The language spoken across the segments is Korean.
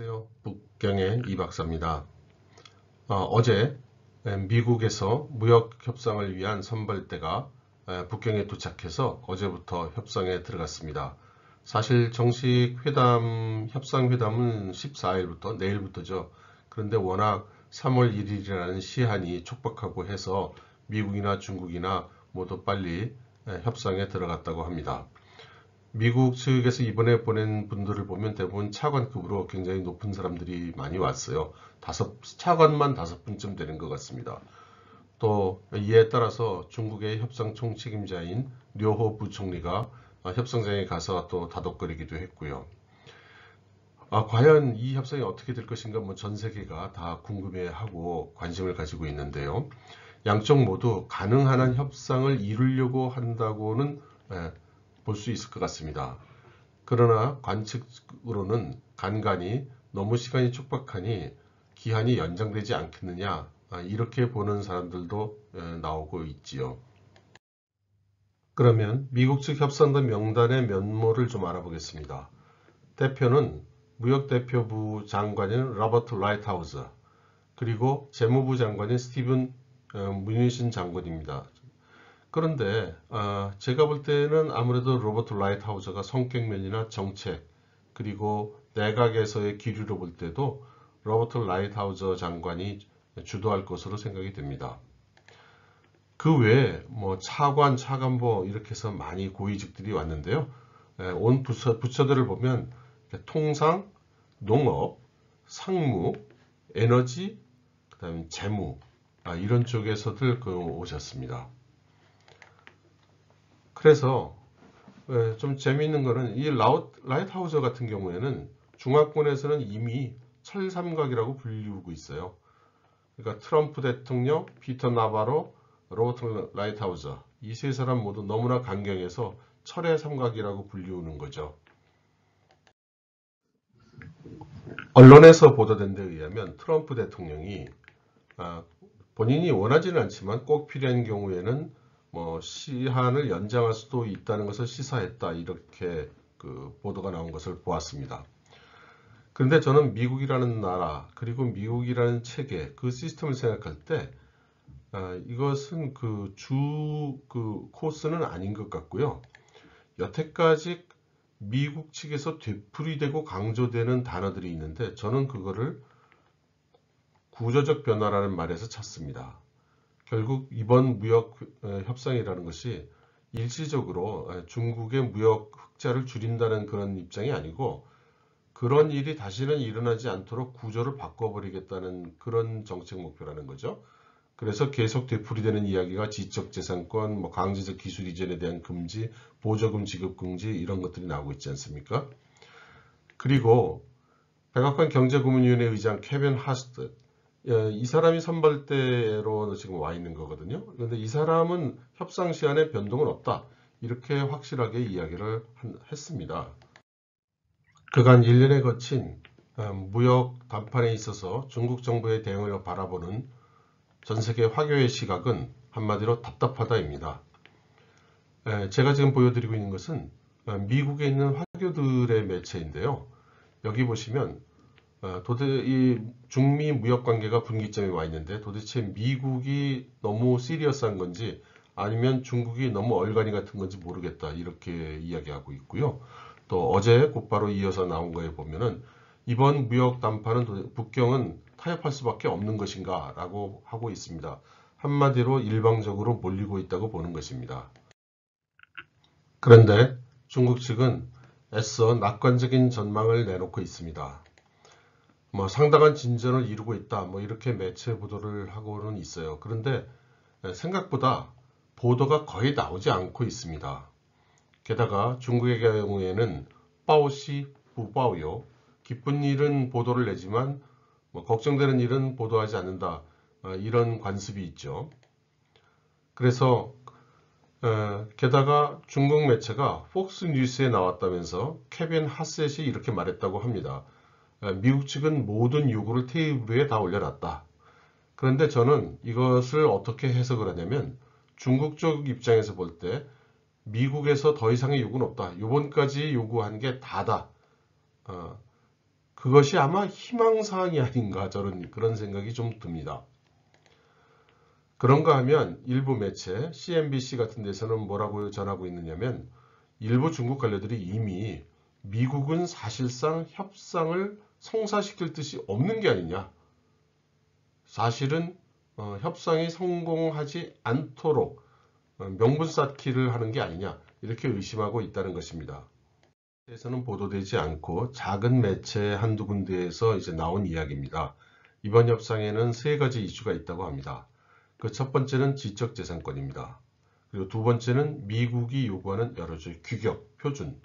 안녕하세요. 북경의 이 박사입니다. 어제 미국에서 무역 협상을 위한 선발대가 북경에 도착해서 어제부터 협상에 들어갔습니다. 사실 정식 협상 회담은 14일부터 내일부터죠. 그런데 워낙 3월 1일이라는 시한이 촉박하고 해서 미국이나 중국이나 모두 빨리 협상에 들어갔다고 합니다. 미국 측에서 이번에 보낸 분들을 보면 대부분 차관급으로 굉장히 높은 사람들이 많이 왔어요. 차관만 5분쯤 되는 것 같습니다. 또 이에 따라서 중국의 협상 총책임자인 류호 부총리가 협상장에 가서 또 다독거리기도 했고요. 과연 이 협상이 어떻게 될 것인가 전 세계가 다 궁금해하고 관심을 가지고 있는데요. 양쪽 모두 가능한 한 협상을 이루려고 한다고는 볼 수 있을 것 같습니다. 그러나 관측으로는 간간히 너무 시간이 촉박하니 기한이 연장되지 않겠느냐 이렇게 보는 사람들도 나오고 있지요. 그러면 미국 측 협상단 명단의 면모를 좀 알아보겠습니다. 대표는 무역대표부 장관인 로버트 라이트하우저, 그리고 재무부 장관인 스티븐 뮤니신 장관입니다. 그런데 제가 볼 때는 아무래도 로버트 라이트하우저가 성격면이나 정책, 그리고 내각에서의 기류로 볼 때도 로버트 라이트하우저 장관이 주도할 것으로 생각이 됩니다. 그 외에 차관, 차관보 이렇게 해서 많이 고위직들이 왔는데요. 온 부처들을 보면 통상, 농업, 상무, 에너지, 그다음에 재무 이런 쪽에서들 오셨습니다. 그래서 좀 재미있는 거는 이 라이트하우저 같은 경우에는 중화권에서는 이미 철삼각이라고 불리우고 있어요. 그러니까 트럼프 대통령, 피터 나바로, 로버트 라이트하우저 이 세 사람 모두 너무나 강경해서 철의 삼각이라고 불리우는 거죠. 언론에서 보도된 데 의하면 트럼프 대통령이 본인이 원하지는 않지만 꼭 필요한 경우에는 시한을 연장할 수도 있다는 것을 시사했다 이렇게 보도가 나온 것을 보았습니다. 그런데 저는 미국이라는 나라 그리고 미국이라는 체계 그 시스템을 생각할 때 이것은 주 코스는 아닌 것 같고요. 여태까지 미국 측에서 되풀이되고 강조되는 단어들이 있는데 저는 그거를 구조적 변화라는 말에서 찾습니다. 결국 이번 무역 협상이라는 것이 일시적으로 중국의 무역 흑자를 줄인다는 그런 입장이 아니고 그런 일이 다시는 일어나지 않도록 구조를 바꿔버리겠다는 그런 정책 목표라는 거죠. 그래서 계속 되풀이되는 이야기가 지적재산권, 강제적 기술 이전에 대한 금지, 보조금 지급 금지 이런 것들이 나오고 있지 않습니까? 그리고 백악관 경제고문위원회 의장 케빈 하스트 이 사람이 선발대로 지금 와 있는 거거든요. 그런데 이 사람은 협상 시한에 변동은 없다. 이렇게 확실하게 이야기를 했습니다. 그간 1년에 거친 무역 담판에 있어서 중국 정부의 대응을 바라보는 전 세계 화교의 시각은 한마디로 답답하다입니다. 제가 지금 보여드리고 있는 것은 미국에 있는 화교들의 매체인데요. 여기 보시면 이 중미 무역 관계가 분기점에 와 있는데 도대체 미국이 너무 시리어스한 건지 아니면 중국이 너무 얼간이 같은 건지 모르겠다 이렇게 이야기하고 있고요. 또 어제 곧바로 이어서 나온 거에 보면은 이번 무역 담판은 북경은 타협할 수밖에 없는 것인가 라고 하고 있습니다. 한마디로 일방적으로 몰리고 있다고 보는 것입니다. 그런데 중국 측은 애써 낙관적인 전망을 내놓고 있습니다. 상당한 진전을 이루고 있다. 이렇게 매체 보도를 하고는 있어요. 그런데 생각보다 보도가 거의 나오지 않고 있습니다. 게다가 중국의 경우에는 빠오시 부빠오요. 기쁜 일은 보도를 내지만 걱정되는 일은 보도하지 않는다. 이런 관습이 있죠. 그래서 게다가 중국 매체가 폭스 뉴스에 나왔다면서 케빈 하셋이 이렇게 말했다고 합니다. 미국 측은 모든 요구를 테이블 위에 다 올려놨다. 그런데 저는 이것을 어떻게 해석을 하냐면 중국 쪽 입장에서 볼 때 미국에서 더 이상의 요구는 없다. 이번까지 요구한 게 다다. 그것이 아마 희망사항이 아닌가 그런 생각이 좀 듭니다. 그런가 하면 일부 매체 CNBC 같은 데서는 뭐라고 전하고 있느냐면 일부 중국 관료들이 이미 미국은 사실상 협상을 성사시킬 뜻이 없는 게 아니냐. 사실은 협상이 성공하지 않도록 명분 쌓기를 하는 게 아니냐. 이렇게 의심하고 있다는 것입니다. 에서는 보도되지 않고 작은 매체 한두 군데에서 이제 나온 이야기입니다. 이번 협상에는 세 가지 이슈가 있다고 합니다. 그 첫 번째는 지적재산권입니다. 그리고 두 번째는 미국이 요구하는 여러 가지 규격, 표준,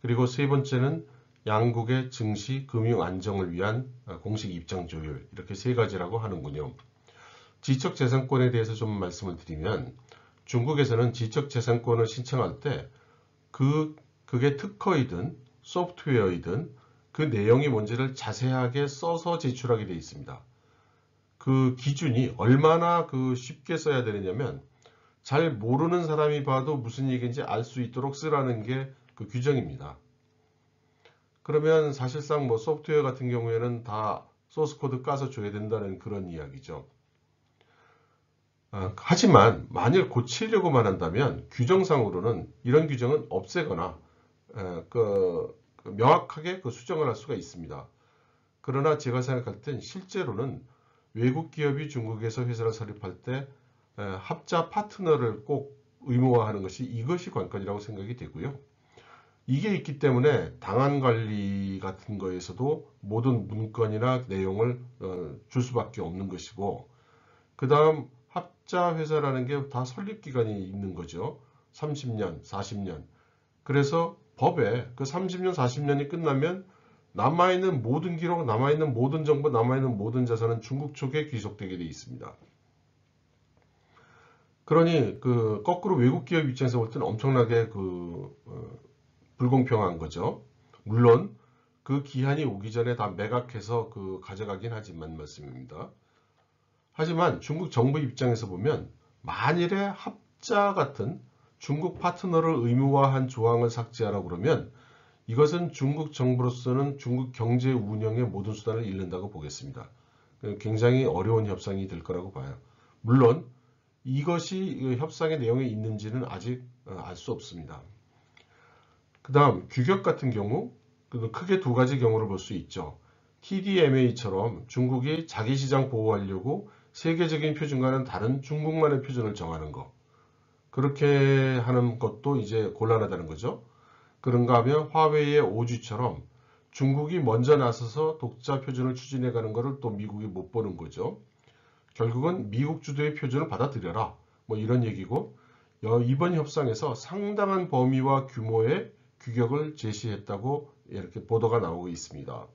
그리고 세 번째는 양국의 증시, 금융 안정을 위한 공식 입장 조율, 이렇게 세 가지라고 하는군요. 지적재산권에 대해서 좀 말씀을 드리면 중국에서는 지적재산권을 신청할 때 그게 특허이든 소프트웨어이든 그 내용이 뭔지를 자세하게 써서 제출하게 되어 있습니다. 그 기준이 얼마나 쉽게 써야 되느냐면 잘 모르는 사람이 봐도 무슨 얘기인지 알 수 있도록 쓰라는 게 그 규정입니다. 그러면 사실상 뭐 소프트웨어 같은 경우에는 다 소스 코드 까서 줘야 된다는 그런 이야기죠. 하지만 만일 고치려고만 한다면 규정상으로는 이런 규정은 없애거나 명확하게 수정을 할 수가 있습니다. 그러나 제가 생각할 땐 실제로는 외국 기업이 중국에서 회사를 설립할 때 합자 파트너를 꼭 의무화하는 이것이 관건이라고 생각이 되고요. 이게 있기 때문에 당한 관리 같은 거에서도 모든 문건이나 내용을 줄 수밖에 없는 것이고, 그 다음 합자 회사라는 게 다 설립 기간이 있는 거죠. 30년, 40년. 그래서 법에 그 30년, 40년이 끝나면 남아있는 모든 기록, 남아있는 모든 정보, 남아있는 모든 자산은 중국 쪽에 귀속되게 되어 있습니다. 그러니 거꾸로 외국 기업 입장에서 볼 때는 엄청나게 불공평한 거죠. 물론 그 기한이 오기 전에 다 매각해서 가져가긴 하지만 말씀입니다. 하지만 중국 정부 입장에서 보면 만일에 합자 같은 중국 파트너를 의무화한 조항을 삭제하라고 그러면 이것은 중국 정부로서는 중국 경제 운영의 모든 수단을 잃는다고 보겠습니다. 굉장히 어려운 협상이 될 거라고 봐요. 물론 이것이 협상의 내용에 있는지는 아직 알 수 없습니다. 그 다음 규격 같은 경우 크게 두 가지 경우를 볼 수 있죠. TDMA처럼 중국이 자기 시장 보호하려고 세계적인 표준과는 다른 중국만의 표준을 정하는 것. 그렇게 하는 것도 이제 곤란하다는 거죠. 그런가 하면 화웨이의 5G처럼 중국이 먼저 나서서 독자 표준을 추진해가는 것을 또 미국이 못 보는 거죠. 결국은 미국 주도의 표준을 받아들여라. 뭐 이런 얘기고, 이번 협상에서 상당한 범위와 규모의 규격을 제시했다고 이렇게 보도가 나오고 있습니다.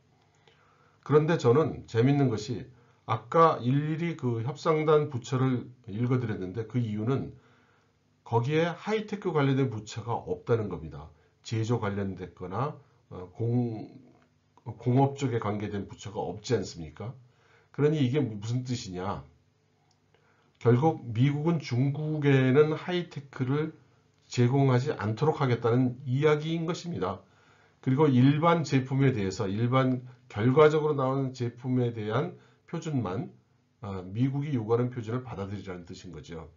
그런데 저는 재밌는 것이 아까 일일이 협상단 부처를 읽어드렸는데 그 이유는 거기에 하이테크 관련된 부처가 없다는 겁니다. 제조 관련됐거나 공업 쪽에 관계된 부처가 없지 않습니까? 그러니 이게 무슨 뜻이냐? 결국 미국은 중국에는 하이테크를 제공하지 않도록 하겠다는 이야기인 것입니다. 그리고 일반 제품에 대해서 일반 결과적으로 나오는 제품에 대한 표준만 미국이 요구하는 표준을 받아들이라는 뜻인 거죠.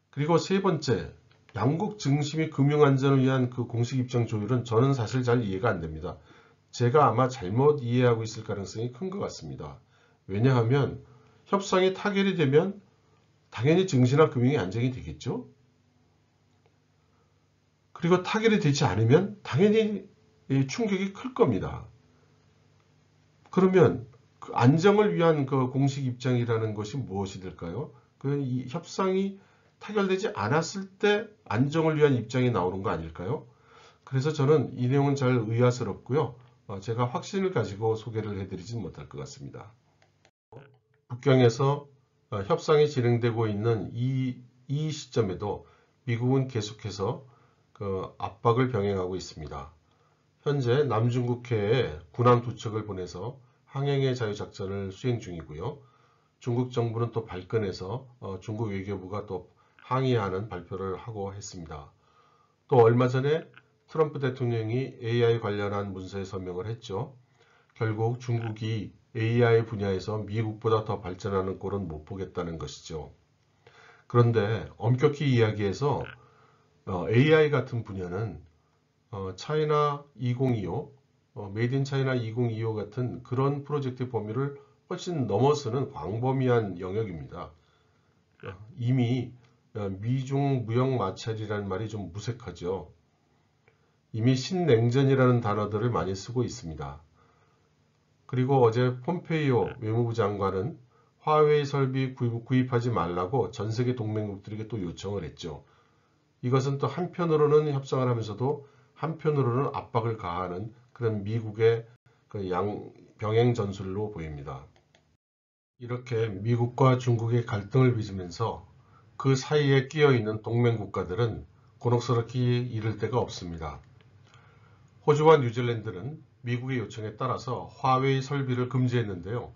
그리고 세 번째, 양국 증시 및 금융 안전을 위한 공식 입장 조율은 저는 사실 잘 이해가 안 됩니다. 제가 아마 잘못 이해하고 있을 가능성이 큰 것 같습니다. 왜냐하면 협상이 타결이 되면 당연히 증시나 금융이 안정이 되겠죠. 그리고 타결이 되지 않으면 당연히 충격이 클 겁니다. 그러면 안정을 위한 공식 입장이라는 것이 무엇이 될까요? 이 협상이 타결되지 않았을 때 안정을 위한 입장이 나오는 거 아닐까요? 그래서 저는 이 내용은 잘 의아스럽고요. 제가 확신을 가지고 소개를 해드리진 못할 것 같습니다. 북경에서 협상이 진행되고 있는 이 시점에도 미국은 계속해서 압박을 병행하고 있습니다. 현재 남중국해에 군함 2척을 보내서 항행의 자유작전을 수행 중이고요. 중국 정부는 또 발끈해서 중국 외교부가 또 항의하는 발표를 하고 했습니다. 또 얼마 전에 트럼프 대통령이 AI 관련한 문서에 서명을 했죠. 결국 중국이 AI 분야에서 미국보다 더 발전하는 꼴은 못 보겠다는 것이죠. 그런데 엄격히 이야기해서 AI 같은 분야는 차이나 2025, 메이드 인 차이나 2025 같은 그런 프로젝트 범위를 훨씬 넘어서는 광범위한 영역입니다. 이미 미중 무역 마찰이라는 말이 좀 무색하죠. 이미 신냉전이라는 단어들을 많이 쓰고 있습니다. 그리고 어제 폼페이오 외무부 장관은 화웨이 설비 구입하지 말라고 전 세계 동맹국들에게 또 요청을 했죠. 이것은 또 한편으로는 협상을 하면서도 한편으로는 압박을 가하는 그런 미국의 그 병행 전술로 보입니다. 이렇게 미국과 중국의 갈등을 빚으면서 그 사이에 끼어 있는 동맹 국가들은 곤혹스럽게 이를 데가 없습니다. 호주와 뉴질랜드는 미국의 요청에 따라서 화웨이 설비를 금지했는데요.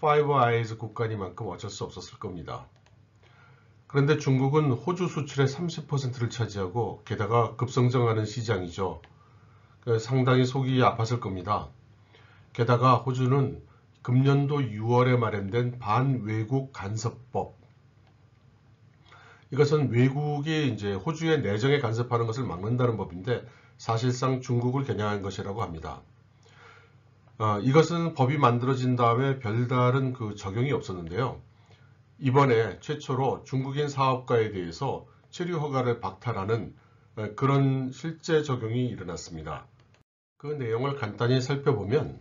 파이브 아이즈 국가니만큼 어쩔 수 없었을 겁니다. 그런데 중국은 호주 수출의 30%를 차지하고 게다가 급성장하는 시장이죠. 상당히 속이 아팠을 겁니다. 게다가 호주는 금년도 6월에 마련된 반외국 간섭법. 이것은 외국이 이제 호주의 내정에 간섭하는 것을 막는다는 법인데 사실상 중국을 겨냥한 것이라고 합니다. 이것은 법이 만들어진 다음에 별다른 그 적용이 없었는데요. 이번에 최초로 중국인 사업가에 대해서 체류 허가를 박탈하는 그런 실제 적용이 일어났습니다. 그 내용을 간단히 살펴보면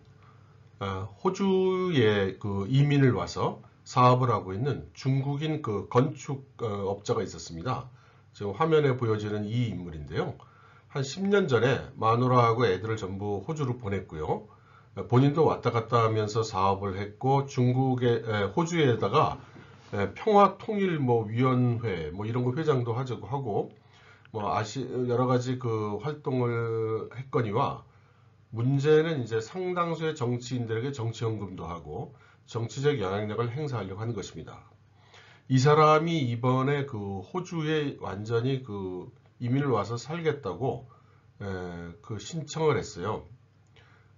호주에 그 이민을 와서 사업을 하고 있는 중국인 그 건축업자가 있었습니다. 지금 화면에 보여지는 이 인물인데요. 한 10년 전에 마누라하고 애들을 전부 호주로 보냈고요. 본인도 왔다 갔다 하면서 사업을 했고 호주에다가 평화통일위원회 이런 거 회장도 하고 여러 가지 그 활동을 했거니와 문제는 이제 상당수의 정치인들에게 정치연금도 하고 정치적 영향력을 행사하려고 하는 것입니다. 이 사람이 이번에 그 호주에 완전히 그 이민을 와서 살겠다고 그 신청을 했어요.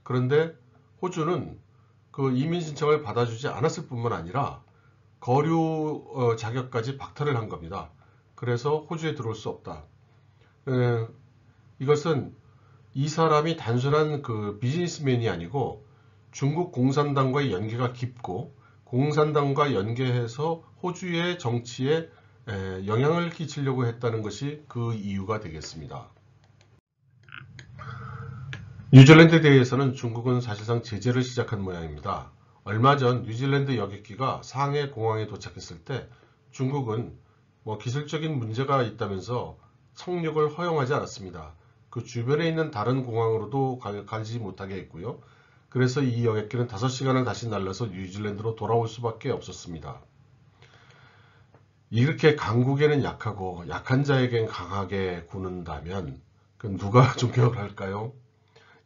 그런데 호주는 그 이민 신청을 받아주지 않았을 뿐만 아니라 거류 자격까지 박탈을 한 겁니다. 그래서 호주에 들어올 수 없다. 이것은 이 사람이 단순한 그 비즈니스맨이 아니고 중국 공산당과의 연계가 깊고 공산당과 연계해서 호주의 정치에 영향을 끼치려고 했다는 것이 그 이유가 되겠습니다. 뉴질랜드에 대해서는 중국은 사실상 제재를 시작한 모양입니다. 얼마 전 뉴질랜드 여객기가 상해 공항에 도착했을 때 중국은 기술적인 문제가 있다면서 착륙을 허용하지 않았습니다. 그 주변에 있는 다른 공항으로도 가지 못하게 했고요. 그래서 이 여객기는 5시간을 다시 날라서 뉴질랜드로 돌아올 수밖에 없었습니다. 이렇게 강국에는 약하고 약한 자에겐 강하게 구는다면 그럼 누가 존경을 할까요?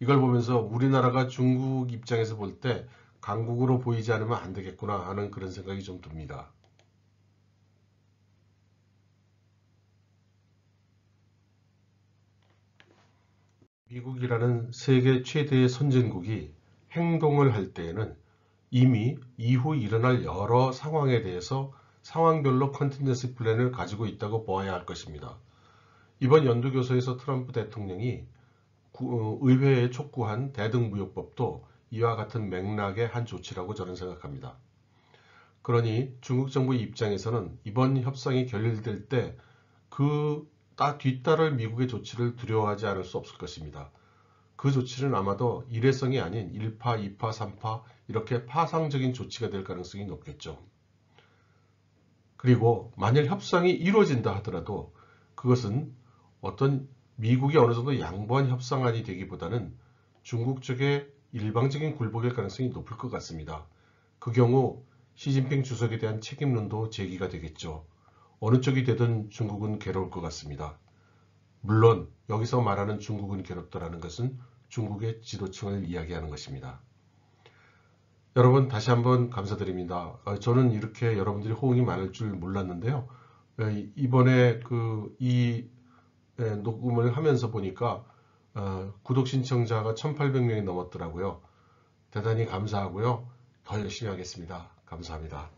이걸 보면서 우리나라가 중국 입장에서 볼 때 강국으로 보이지 않으면 안 되겠구나 하는 그런 생각이 좀 듭니다. 미국이라는 세계 최대의 선진국이 행동을 할 때에는 이미 이후 일어날 여러 상황에 대해서 상황별로 컨틴전시 플랜을 가지고 있다고 보아야 할 것입니다. 이번 연두교서에서 트럼프 대통령이 의회에 촉구한 대등무역법도 이와 같은 맥락의 한 조치라고 저는 생각합니다. 그러니 중국 정부 입장에서는 이번 협상이 결렬될 때 그 뒤따를 미국의 조치를 두려워하지 않을 수 없을 것입니다. 그 조치는 아마도 일회성이 아닌 1파, 2파, 3파 이렇게 파상적인 조치가 될 가능성이 높겠죠. 그리고 만일 협상이 이루어진다 하더라도 그것은 어떤 미국이 어느 정도 양보한 협상안이 되기보다는 중국 쪽의 일방적인 굴복일 가능성이 높을 것 같습니다. 그 경우 시진핑 주석에 대한 책임론도 제기가 되겠죠. 어느 쪽이 되든 중국은 괴로울 것 같습니다. 물론 여기서 말하는 중국은 괴롭다라는 것은 중국의 지도층을 이야기하는 것입니다. 여러분 다시 한번 감사드립니다. 저는 이렇게 여러분들이 호응이 많을 줄 몰랐는데요. 이번에 이 녹음을 하면서 보니까 구독 신청자가 1,800명이 넘었더라고요. 대단히 감사하고요. 더 열심히 하겠습니다. 감사합니다.